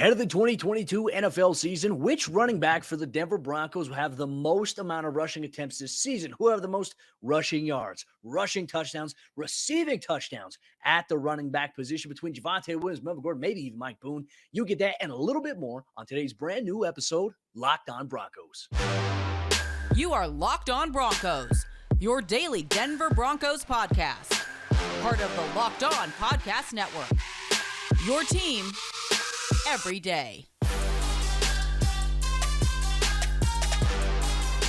Ahead of the 2022 NFL season, which running back for the Denver Broncos will have the most amount of rushing attempts this season? Who have the most rushing yards, rushing touchdowns, receiving touchdowns at the running back position between Javonte Williams, Melvin Gordon, maybe even Mike Boone? You get that and a little bit more on today's brand new episode, Locked On Broncos. You are Locked On Broncos, your daily Denver Broncos podcast. Part of the Locked On Podcast Network. Your team every day.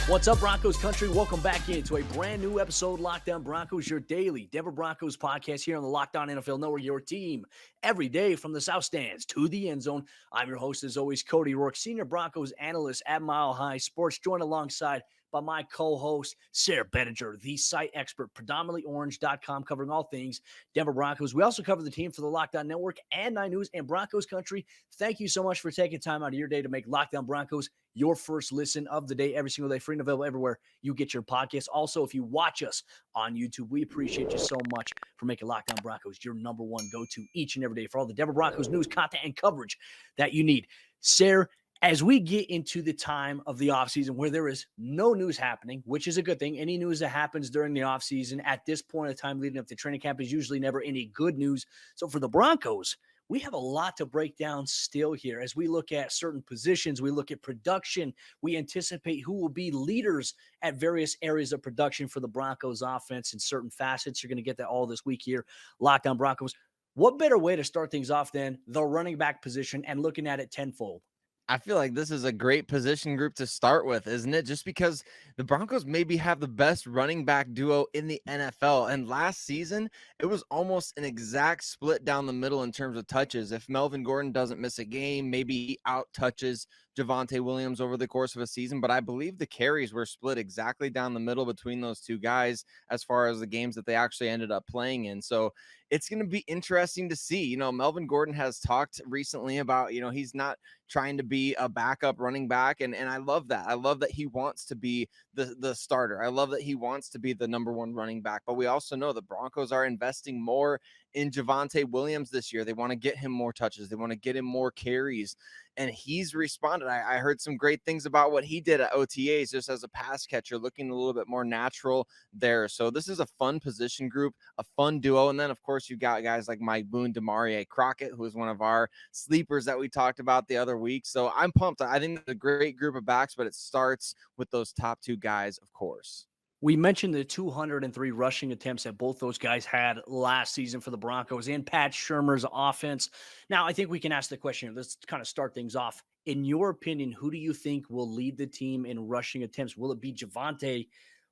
What's up, Broncos country? Welcome back into a brand new episode, Locked On Broncos, your daily Denver Broncos podcast here on the Locked On NFL Network, your team every day from the South Stands to the end zone. I'm your host, as always, Cody Roark, senior Broncos analyst at Mile High Sports, joined alongside by my co-host, Sayre, Bedinger, the site expert, predominantlyorange.com, covering all things Denver Broncos. We also cover the team for the Locked On Network and 9 News and Broncos Country. Thank you so much for taking time out of your day to make Locked On Broncos your first listen of the day, every single day, free and available everywhere you get your podcasts. Also, if you watch us on YouTube, we appreciate you so much for making Locked On Broncos your number one go-to each and every day for all the Denver Broncos news, content, and coverage that you need. Sayre, as we get into the time of the offseason where there is no news happening, which is a good thing, any news that happens during the offseason at this point in time leading up to training camp is usually never any good news. So for the Broncos, we have a lot to break down still here as we look at certain positions. We look at production. We anticipate who will be leaders at various areas of production for the Broncos offense in certain facets. You're going to get that all this week here, Locked On Broncos. What better way to start things off than the running back position and looking at it tenfold? I feel like this is a great position group to start with, isn't it? Just because the Broncos maybe have the best running back duo in the NFL. And last season, it was almost an exact split down the middle in terms of touches. If Melvin Gordon doesn't miss a game, maybe he out touches Javonte Williams over the course of a season, but I believe the carries were split exactly down the middle between those two guys as far as the games that they actually ended up playing in. So it's going to be interesting to see. You know, Melvin Gordon has talked recently about, he's not trying to be a backup running back. And I love that. I love that he wants to be the starter. I love that he wants to be the number one running back. But we also know the Broncos are investing more in Javonte Williams this year. They want to get him more touches. They want to get him more carries. And he's responded. I heard some great things about what he did at OTAs just as a pass catcher, looking a little bit more natural there. So this is a fun position group, a fun duo. And then, of course, you've got guys like Mike Boone, Demarie Crockett, who is one of our sleepers that we talked about the other week. So I'm pumped. I think it's a great group of backs, but it starts with those top two guys, of course. We mentioned the 203 rushing attempts that both those guys had last season for the Broncos in Pat Shurmur's offense. Now, I think we can ask the question, let's kind of start things off. In your opinion, who do you think will lead the team in rushing attempts? Will it be Javonte?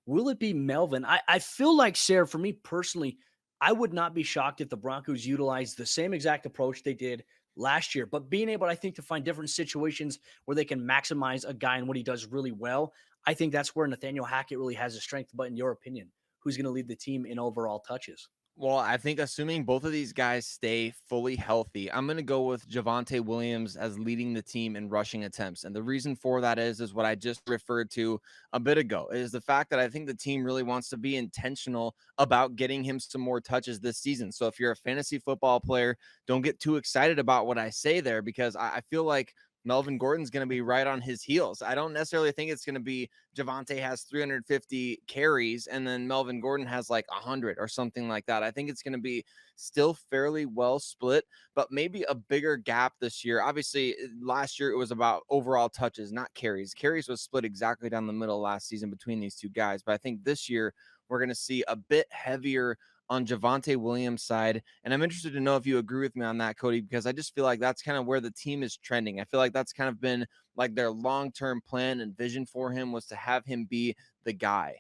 Will it be Melvin? I feel like, Sayre, for me personally, I would not be shocked if the Broncos utilized the same exact approach they did last year, but being able, I think, to find different situations where they can maximize a guy and what he does really well. I think that's where Nathaniel Hackett really has a strength. But in your opinion, who's going to lead the team in overall touches? Well, I think assuming both of these guys stay fully healthy, I'm going to go with Javonte Williams as leading the team in rushing attempts. And the reason for that is what I just referred to a bit ago, is the fact that I think the team really wants to be intentional about getting him some more touches this season. So if you're a fantasy football player, don't get too excited about what I say there, because I feel like Melvin Gordon's going to be right on his heels. I don't necessarily think it's going to be Javonte has 350 carries and then Melvin Gordon has like 100 or something like that. I think it's going to be still fairly well split, but maybe a bigger gap this year. Obviously, last year it was about overall touches, not carries. Carries was split exactly down the middle last season between these two guys. But I think this year we're going to see a bit heavier on Javonte Williams' side. And I'm interested to know if you agree with me on that, Cody, because I just feel like that's kind of where the team is trending. I feel like that's kind of been like their long-term plan and vision for him was to have him be the guy.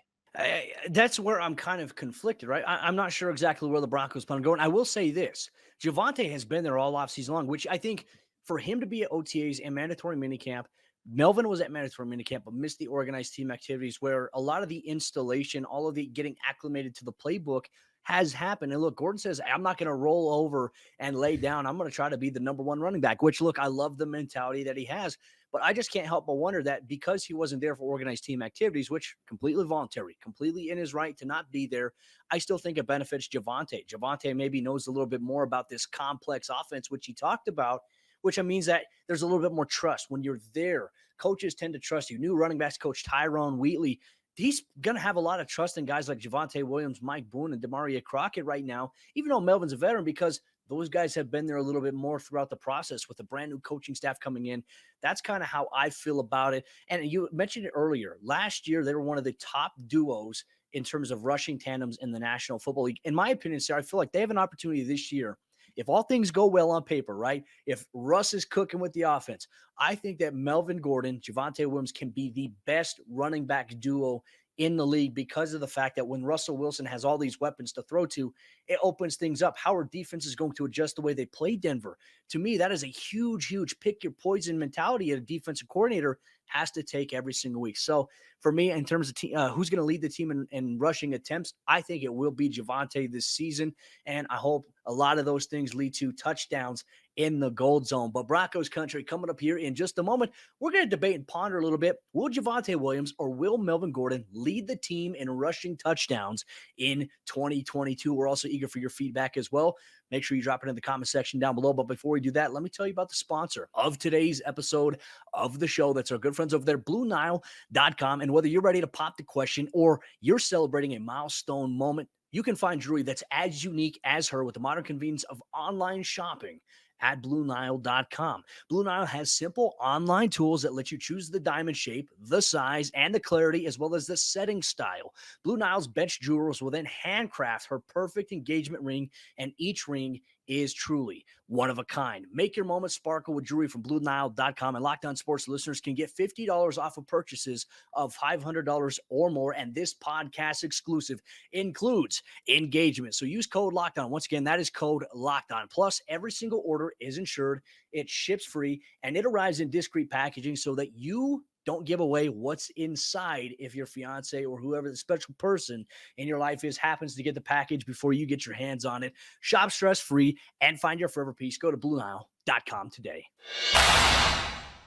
That's where I'm kind of conflicted, right? I'm not sure exactly where the Broncos plan on going. I will say this. Javonte has been there all offseason long, which I think for him to be at OTAs and mandatory minicamp, Melvin was at mandatory minicamp, but missed the organized team activities where a lot of the installation, all of the getting acclimated to the playbook has happened. And look, Gordon says, I'm not going to roll over and lay down. I'm going to try to be the number one running back, which, look, I love the mentality that he has. But I just can't help but wonder that because he wasn't there for organized team activities, which completely voluntary, completely in his right to not be there, I still think it benefits Javonte. Javonte maybe knows a little bit more about this complex offense, which he talked about which means that there's a little bit more trust when you're there. Coaches tend to trust you. New running backs coach Tyrone Wheatley, he's going to have a lot of trust in guys like Javonte Williams, Mike Boone, and Demaria Crockett right now, even though Melvin's a veteran, because those guys have been there a little bit more throughout the process with the brand new coaching staff coming in. That's kind of how I feel about it. And you mentioned it earlier. Last year, they were one of the top duos in terms of rushing tandems in the National Football League. In my opinion, Sarah, I feel like they have an opportunity this year. If all things go well on paper, right? If Russ is cooking with the offense, I think that Melvin Gordon, Javonte Williams can be the best running back duo in the league because of the fact that when Russell Wilson has all these weapons to throw to, it opens things up. How our defense is going to adjust the way they play Denver. To me, that is a huge, huge pick your poison mentality a defensive coordinator has to take every single week. So for me, in terms of who's going to lead the team in rushing attempts, I think it will be Javonte this season. And I hope a lot of those things lead to touchdowns in the gold zone. But Broncos country coming up here in just a moment. We're going to debate and ponder a little bit. Will Javonte Williams or will Melvin Gordon lead the team in rushing touchdowns in 2022? We're also eager for your feedback as well. Make sure you drop it in the comment section down below. But before we do that, let me tell you about the sponsor of today's episode of the show. That's our good friends over there, BlueNile.com. And whether you're ready to pop the question or you're celebrating a milestone moment, you can find jewelry that's as unique as her with the modern convenience of online shopping at BlueNile.com. Blue Nile has simple online tools that let you choose the diamond shape, the size, and the clarity, as well as the setting style. Blue Nile's bench jewelers will then handcraft her perfect engagement ring, and each ring is truly one of a kind. Make your moment sparkle with jewelry from BlueNile.com, and Locked On Sports listeners can get $50 off of purchases of $500 or more, and this podcast exclusive includes engagement. So use code Locked On. Once again, that is code Locked On. Plus, every single order is insured, it ships free, and it arrives in discreet packaging so that you don't give away what's inside if your fiance or whoever the special person in your life is happens to get the package before you get your hands on it. Shop stress-free and find your forever piece. Go to BlueNile.com today.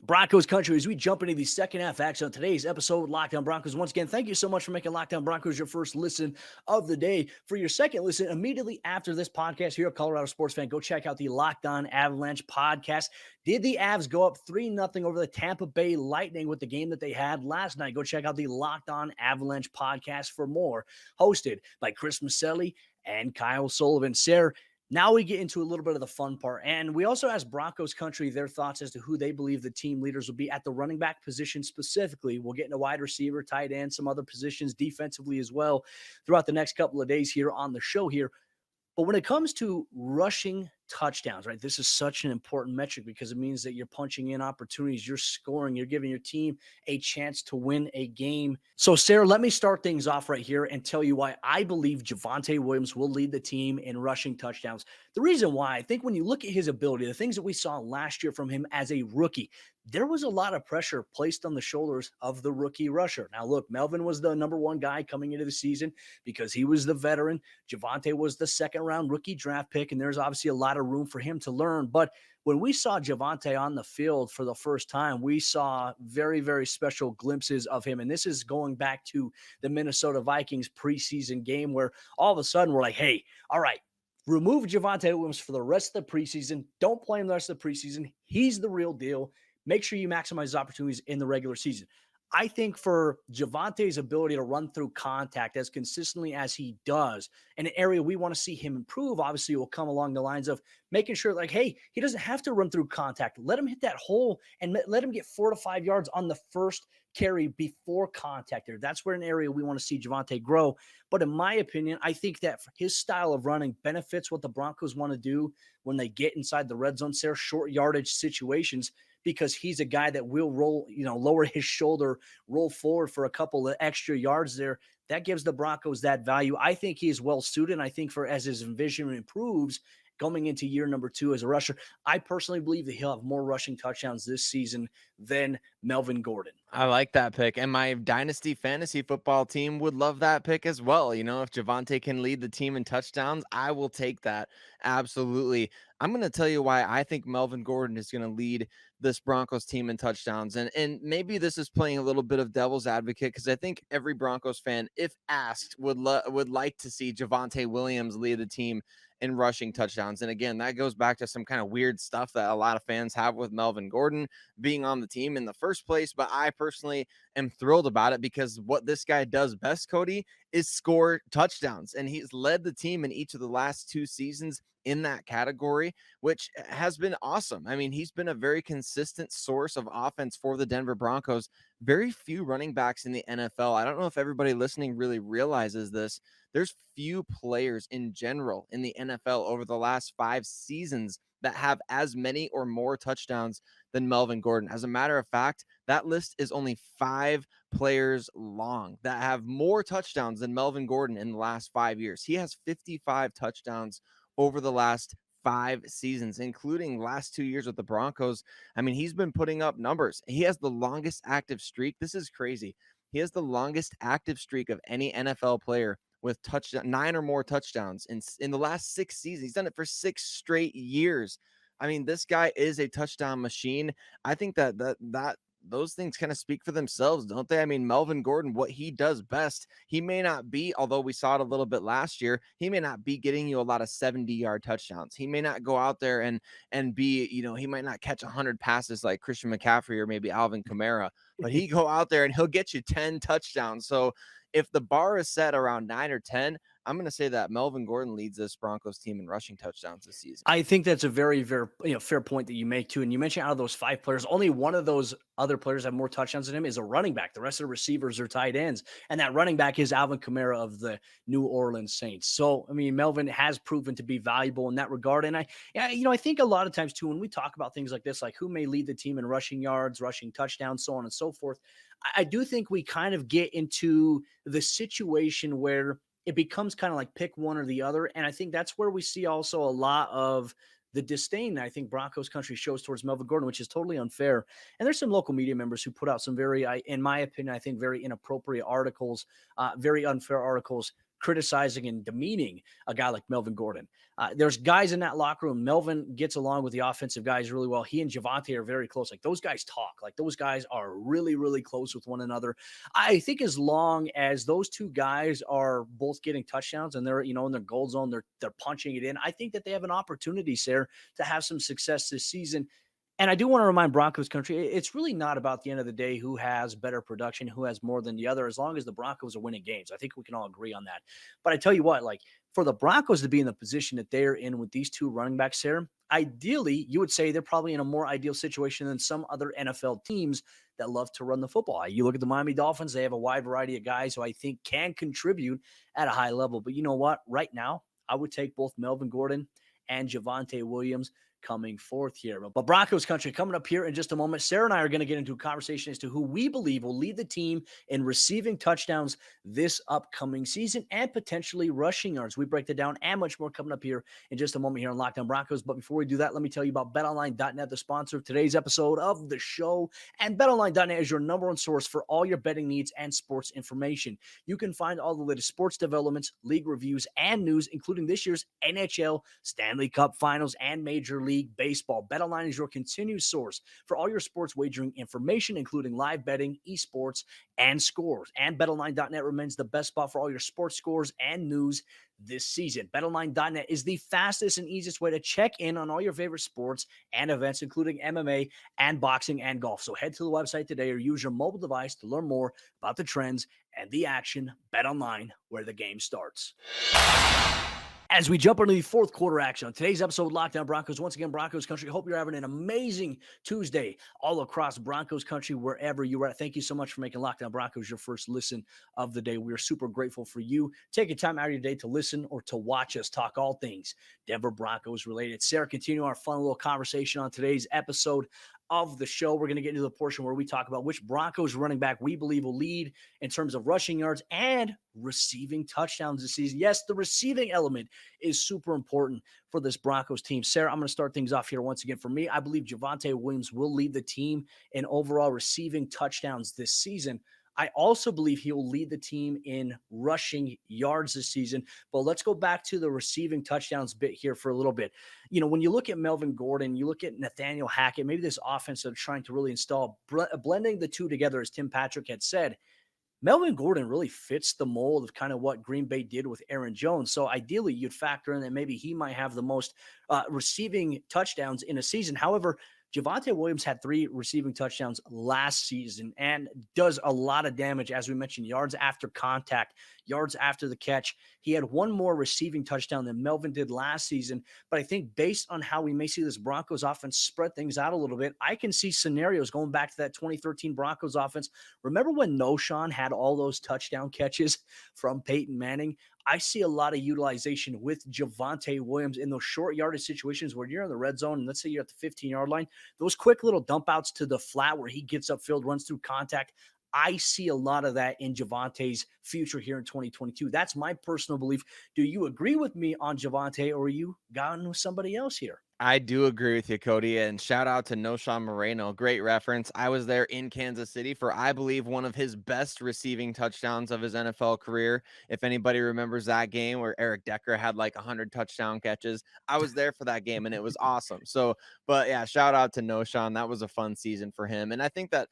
Broncos country, as we jump into the second half action on today's episode, Locked On Broncos. Once again, thank you so much for making Locked On Broncos your first listen of the day. For your second listen, immediately after this podcast, here at Colorado Sports Fan, go check out the Locked On Avalanche podcast. Did the Avs go up 3-0 over the Tampa Bay Lightning with the game that they had last night? Go check out the Locked On Avalanche podcast for more, hosted by Chris Maselli and Kyle Sullivan. Sayre, now we get into a little bit of the fun part. And we also asked Broncos country their thoughts as to who they believe the team leaders will be at the running back position specifically. We'll get into wide receiver, tight end, some other positions defensively as well throughout the next couple of days here on the show here. But when it comes to rushing touchdowns, right, this is such an important metric because it means that you're punching in opportunities, you're scoring, you're giving your team a chance to win a game. So, Sayre, let me start things off right here and tell you why I believe Javonte Williams will lead the team in rushing touchdowns. The reason why, I think when you look at his ability, the things that we saw last year from him as a rookie, there was a lot of pressure placed on the shoulders of the rookie rusher. Now, look, Melvin was the number one guy coming into the season because he was the veteran. Javonte was the second-round rookie draft pick, and there's obviously a lot of room for him to learn. But when we saw Javonte on the field for the first time, we saw very, very special glimpses of him. And this is going back to the Minnesota Vikings preseason game where all of a sudden we're like, hey, all right, remove Javonte Williams for the rest of the preseason. Don't play him the rest of the preseason. He's the real deal. Make sure you maximize his opportunities in the regular season. I think for Javonte's ability to run through contact as consistently as he does, an area we want to see him improve, obviously, will come along the lines of making sure, like, hey, he doesn't have to run through contact. Let him hit that hole and let him get 4 to 5 yards on the first carry before contact there. That's where an area we want to see Javonte grow. But in my opinion, I think that his style of running benefits what the Broncos want to do when they get inside the red zone, short yardage situations, because he's a guy that will roll, lower his shoulder, roll forward for a couple of extra yards there. That gives the Broncos that value. I think he is well suited. And I think as his vision improves going into year number 2 as a rusher, I personally believe that he'll have more rushing touchdowns this season than Melvin Gordon. I like that pick. And my dynasty fantasy football team would love that pick as well. If Javonte can lead the team in touchdowns, I will take that. Absolutely. I'm going to tell you why I think Melvin Gordon is going to lead this Broncos team in touchdowns. And maybe this is playing a little bit of devil's advocate because I think every Broncos fan, if asked, would like to see Javonte Williams lead the team in rushing touchdowns. And again, that goes back to some kind of weird stuff that a lot of fans have with Melvin Gordon being on the team in the first place. But I personally am thrilled about it because what this guy does best, Cody, is score touchdowns. And he's led the team in each of the last 2 seasons in that category, which has been awesome. I mean, he's been a very consistent source of offense for the Denver Broncos. Very few running backs in the NFL. I don't know if everybody listening really realizes this. There's few players in general in the NFL over the last 5 seasons that have as many or more touchdowns than Melvin Gordon. As a matter of fact, that list is only 5 players long that have more touchdowns than Melvin Gordon in the last 5 years. He has 55 touchdowns over the last 5 seasons, including last 2 years with the Broncos. I mean, he's been putting up numbers. He has the longest active streak. This is crazy. He has the longest active streak of any NFL player with 9 or more touchdowns in the last 6 seasons. He's done it for 6 straight years. I mean, this guy is a touchdown machine. I think that those things kind of speak for themselves, don't they? I mean, Melvin Gordon, what he does best, he may not be, although we saw it a little bit last year, he may not be getting you a lot of 70-yard touchdowns. He may not go out there and be, he might not catch 100 passes like Christian McCaffrey or maybe Alvin Kamara, but he go out there and he'll get you 10 touchdowns. So if the bar is set around 9 or 10, I'm going to say that Melvin Gordon leads this Broncos team in rushing touchdowns this season. I think that's a very, very fair point that you make too. And you mentioned out of those 5 players, only one of those other players have more touchdowns than him is a running back. The rest of the receivers are tight ends. And that running back is Alvin Kamara of the New Orleans Saints. So, I mean, Melvin has proven to be valuable in that regard. And I think a lot of times too, when we talk about things like this, like who may lead the team in rushing yards, rushing touchdowns, so on and so forth, I do think we kind of get into the situation where it becomes kind of like pick one or the other. And I think that's where we see also a lot of the disdain that I think Broncos country shows towards Melvin Gordon, which is totally unfair. And there's some local media members who put out some very, in my opinion, I think very inappropriate articles, very unfair articles criticizing and demeaning a guy like Melvin Gordon. There's guys in that locker room. Melvin gets along with the offensive guys really well. He and Javonte are very close. Like those guys talk. Like those guys are really, really close with one another. I think as long as those two guys are both getting touchdowns and they're, in their goal zone, they're punching it in. I think that they have an opportunity, Sayre, to have some success this season. And I do want to remind Broncos country, it's really not about the end of the day who has better production, who has more than the other, as long as the Broncos are winning games. I think we can all agree on that. But I tell you what, like for the Broncos to be in the position that they're in with these two running backs here, ideally, you would say they're probably in a more ideal situation than some other NFL teams that love to run the football. You look at the Miami Dolphins, they have a wide variety of guys who I think can contribute at a high level. But you know what? Right now, I would take both Melvin Gordon and Javonte Williams coming forth here. But Broncos country coming up here in just a moment. Sayre and I are going to get into a conversation as to who we believe will lead the team in receiving touchdowns this upcoming season and potentially rushing yards. We break that down and much more coming up here in just a moment here on Lockdown Broncos. But before we do that, let me tell you about BetOnline.net, the sponsor of today's episode of the show. And BetOnline.net is your number one source for all your betting needs and sports information. You can find all the latest sports developments, league reviews, and news, including this year's NHL, Stanley Cup Finals, and Major League Baseball. BetOnline is your continued source for all your sports wagering information, including live betting, esports, and scores. And BetOnline.net remains the best spot for all your sports scores and news this season. BetOnline.net is the fastest and easiest way to check in on all your favorite sports and events, including MMA and boxing and golf. So head to the website today or use your mobile device to learn more about the trends and the action. BetOnline, where the game starts. As we jump into the fourth quarter action on today's episode of Lockdown Broncos, once again, Broncos country, hope you're having an amazing Tuesday all across Broncos country, wherever you're at. Thank you so much for making Lockdown Broncos your first listen of the day. We are super grateful for you taking time out of your day to listen or to watch us talk all things Denver Broncos related. Sayre, continue our fun little conversation on today's episode of the show. We're going to get into the portion where we talk about which Broncos running back we believe will lead in terms of rushing yards and receiving touchdowns this season. Yes, the receiving element is super important for this Broncos team. Sayre, I'm going to start things off here once again. For me, I believe Javonte Williams will lead the team in overall receiving touchdowns this season. I also believe he will lead the team in rushing yards this season. But let's go back to the receiving touchdowns bit here for a little bit. When you look at Melvin Gordon, you look at Nathaniel Hackett, maybe this offense of trying to really install, blending the two together, as Tim Patrick had said, Melvin Gordon really fits the mold of kind of what Green Bay did with Aaron Jones. So ideally, you'd factor in that maybe he might have the most receiving touchdowns in a season. However, Javonte Williams had 3 receiving touchdowns last season and does a lot of damage, as we mentioned, yards after contact, yards after the catch. He had 1 more receiving touchdown than Melvin did last season. But I think based on how we may see this Broncos offense spread things out a little bit, I can see scenarios going back to that 2013 Broncos offense. Remember when Noshawn had all those touchdown catches from Peyton Manning? I see a lot of utilization with Javonte Williams in those short yardage situations where you're in the red zone and let's say you're at the 15-yard line, those quick little dump outs to the flat where he gets upfield, runs through contact. I see a lot of that in Javonte's future here in 2022. That's my personal belief. Do you agree with me on Javonte, or are you gone with somebody else here? I do agree with you, Cody, and shout out to Noshawn Moreno. Great reference. I was there in Kansas City for, I believe, one of his best receiving touchdowns of his NFL career. If anybody remembers that game where Eric Decker had like 100 touchdown catches, I was there for that game and it was awesome. So, but yeah, shout out to Noshawn. That was a fun season for him. And I think that,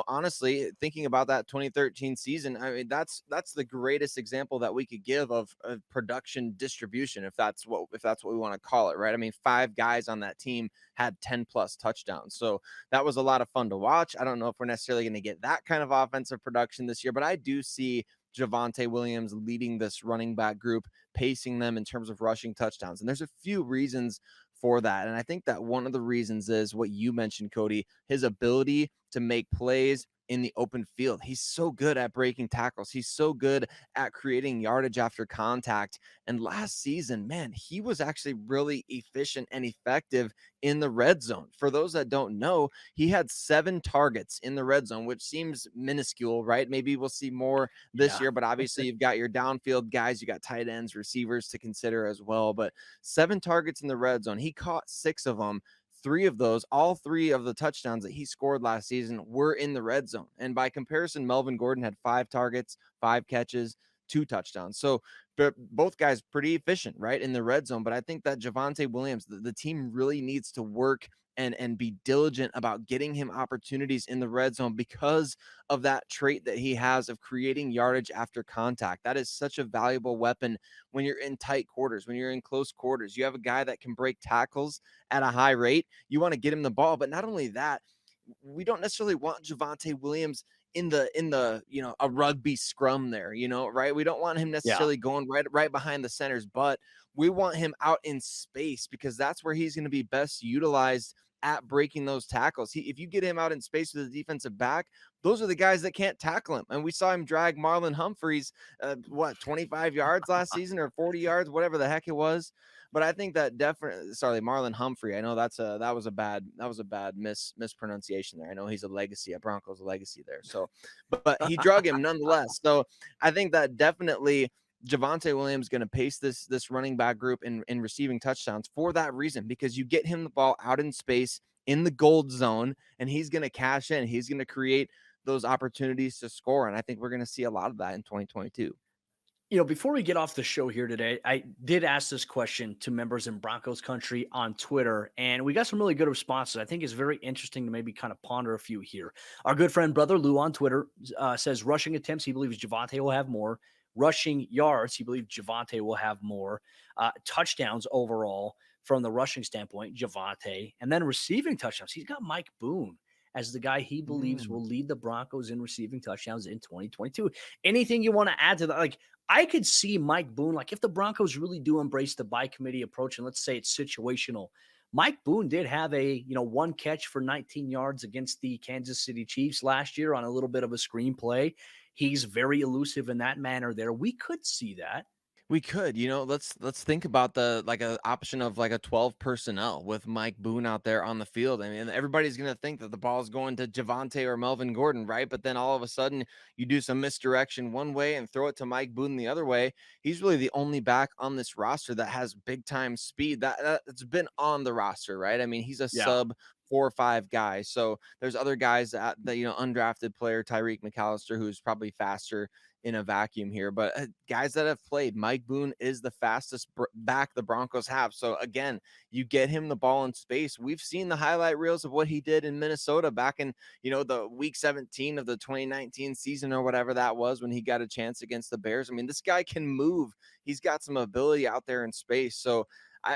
honestly, thinking about that 2013 season, I mean, that's the greatest example that we could give of production distribution, if that's what we want to call it, right? I mean, 5 guys on that team had 10 plus touchdowns. So that was a lot of fun to watch. I don't know if we're necessarily going to get that kind of offensive production this year, but I do see Javonte Williams leading this running back group, pacing them in terms of rushing touchdowns. And there's a few reasons for that. And I think that one of the reasons is what you mentioned, Cody, his ability to make plays in the open field. He's so good at breaking tackles. He's so good at creating yardage after contact. And last season, man, he was actually really efficient and effective in the red zone. For those that don't know, he had 7 targets in the red zone, which seems minuscule, right? Maybe we'll see more this year, but obviously you've got your downfield guys, you got tight ends, receivers to consider as well. But 7 targets in the red zone. He caught 6 of them. 3 of those, all 3 of the touchdowns that he scored last season were in the red zone. And by comparison, Melvin Gordon had 5 targets, 5 catches, 2 touchdowns. So both guys pretty efficient, right, in the red zone. But I think that Javonte Williams, the team really needs to work and be diligent about getting him opportunities in the red zone because of that trait that he has of creating yardage after contact. That is such a valuable weapon when you're in tight quarters, when you're in close quarters. You have a guy that can break tackles at a high rate. You want to get him the ball, but not only that, we don't necessarily want Javonte Williams in the a rugby scrum there, right? We don't want him necessarily going right behind the centers, but we want him out in space because that's where he's going to be best utilized at breaking those tackles. If you get him out in space with a defensive back, those are the guys that can't tackle him. And we saw him drag Marlon Humphreys, 25 yards last season or 40 yards, whatever the heck it was. But I think that definitely, sorry, Marlon Humphrey. I know that was a bad mispronunciation there. I know he's a legacy, a Broncos legacy there. So, but he drug him nonetheless. So I think that definitely Javonte Williams going to pace this running back group in receiving touchdowns for that reason, because you get him the ball out in space in the gold zone and he's going to cash in. He's going to create those opportunities to score. And I think we're going to see a lot of that in 2022. Before we get off the show here today, I did ask this question to members in Broncos country on Twitter, and we got some really good responses. I think it's very interesting to maybe kind of ponder a few here. Our good friend, Brother Lou on Twitter says rushing attempts, he believes Javonte will have more. Rushing yards, he believes Javonte will have more. Touchdowns overall from the rushing standpoint, Javonte. And then receiving touchdowns, he's got Mike Boone as the guy he believes will lead the Broncos in receiving touchdowns in 2022. Anything you want to add to that? Like, I could see Mike Boone, like if the Broncos really do embrace the by committee approach, and let's say it's situational, Mike Boone did have a, 1 catch for 19 yards against the Kansas City Chiefs last year on a little bit of a screenplay. He's very elusive in that manner there. We could see that. We could, let's think about the a option of like a 12 personnel with Mike Boone out there on the field. I mean, everybody's going to think that the ball's going to Javonte or Melvin Gordon, right? But then all of a sudden you do some misdirection one way and throw it to Mike Boone the other way. He's really the only back on this roster that has big time speed that's been on the roster, right? I mean, he's a sub 4 or 5 guy. So there's other guys that undrafted player Tyreek McAllister, who's probably faster in a vacuum here, but guys that have played, Mike Boone is the fastest back the Broncos have. So again, you get him the ball in space. We've seen the highlight reels of what he did in Minnesota back in, the week 17 of the 2019 season or whatever that was, when he got a chance against the Bears. I mean, this guy can move. He's got some ability out there in space. So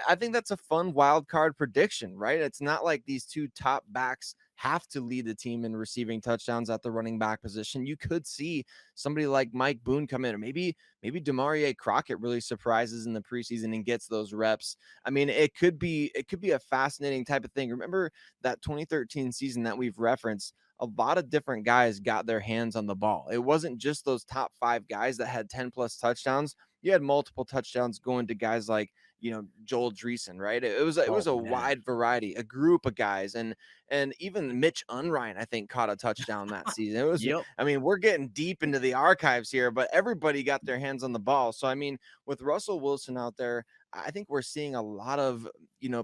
I think that's a fun wild card prediction, right? It's not like these two top backs have to lead the team in receiving touchdowns at the running back position. You could see somebody like Mike Boone come in, or maybe Demarie Crockett really surprises in the preseason and gets those reps. I mean, it could be a fascinating type of thing. Remember that 2013 season that we've referenced? A lot of different guys got their hands on the ball. It wasn't just those top 5 guys that had 10 plus touchdowns. You had multiple touchdowns going to guys like, Joel Dreesen, right? It was a wide variety, a group of guys, and even Mitch Unrein, I think, caught a touchdown that season. It was, Yep. I mean, we're getting deep into the archives here, but everybody got their hands on the ball. So, I mean, with Russell Wilson out there, I think we're seeing a lot of,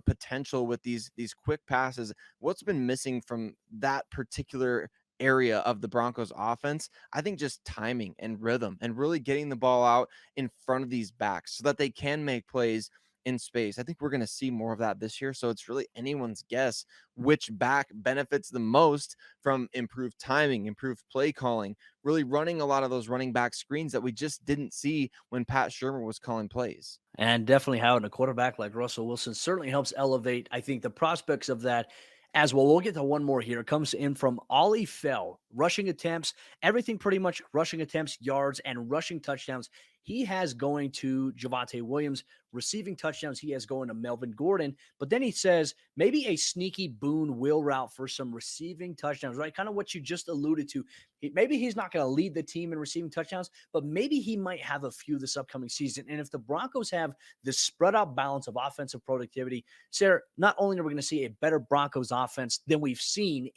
potential with these quick passes. What's been missing from that particular area of the Broncos offense, I think just timing and rhythm and really getting the ball out in front of these backs so that they can make plays in space. I think we're going to see more of that this year. So it's really anyone's guess which back benefits the most from improved timing, improved play calling, really running a lot of those running back screens that we just didn't see when Pat Shurmur was calling plays. And definitely having a quarterback like Russell Wilson certainly helps elevate, I think, the prospects of that as well. We'll get to one more here. It comes in from Ollie Fell. Rushing attempts, everything pretty much, rushing attempts, yards, and rushing touchdowns. He has going to Javonte Williams. Receiving touchdowns, he has going to Melvin Gordon. But then he says maybe a sneaky Boone will route for some receiving touchdowns, right? Kind of what you just alluded to. Maybe he's not going to lead the team in receiving touchdowns, but maybe he might have a few this upcoming season. And if the Broncos have this spread out balance of offensive productivity, Sayre, not only are we going to see a better Broncos offense than we've seen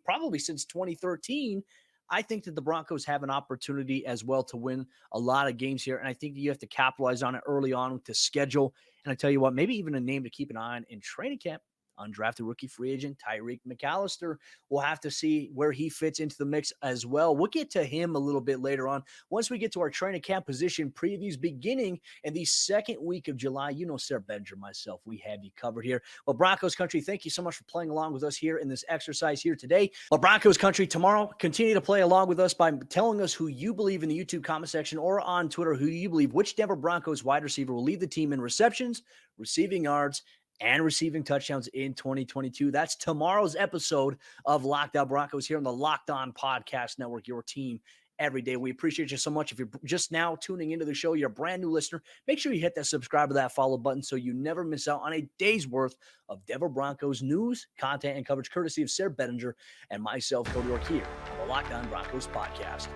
probably since 2013, I think that the Broncos have an opportunity as well to win a lot of games here. And I think you have to capitalize on it early on with the schedule. And I tell you what, maybe even a name to keep an eye on in training camp, undrafted rookie free agent Tyreek McAllister. We'll have to see where he fits into the mix as well. We'll get to him a little bit later on once we get to our training camp position previews beginning in the second week of July. Sayre, Bedinger, myself, we have you covered here. Well, Broncos country, thank you so much for playing along with us here in this exercise here today. Well, Broncos country, tomorrow, continue to play along with us by telling us who you believe in the YouTube comment section or on Twitter, who you believe which Denver Broncos wide receiver will lead the team in receptions, receiving yards, and receiving touchdowns in 2022. That's tomorrow's episode of Locked On Broncos here on the Locked On Podcast Network, your team every day. We appreciate you so much. If you're just now tuning into the show, you're a brand new listener, make sure you hit that subscribe to that follow button so you never miss out on a day's worth of Denver Broncos news, content, and coverage courtesy of Sayre Bedinger and myself, Cody Roark, here on the Locked On Broncos Podcast.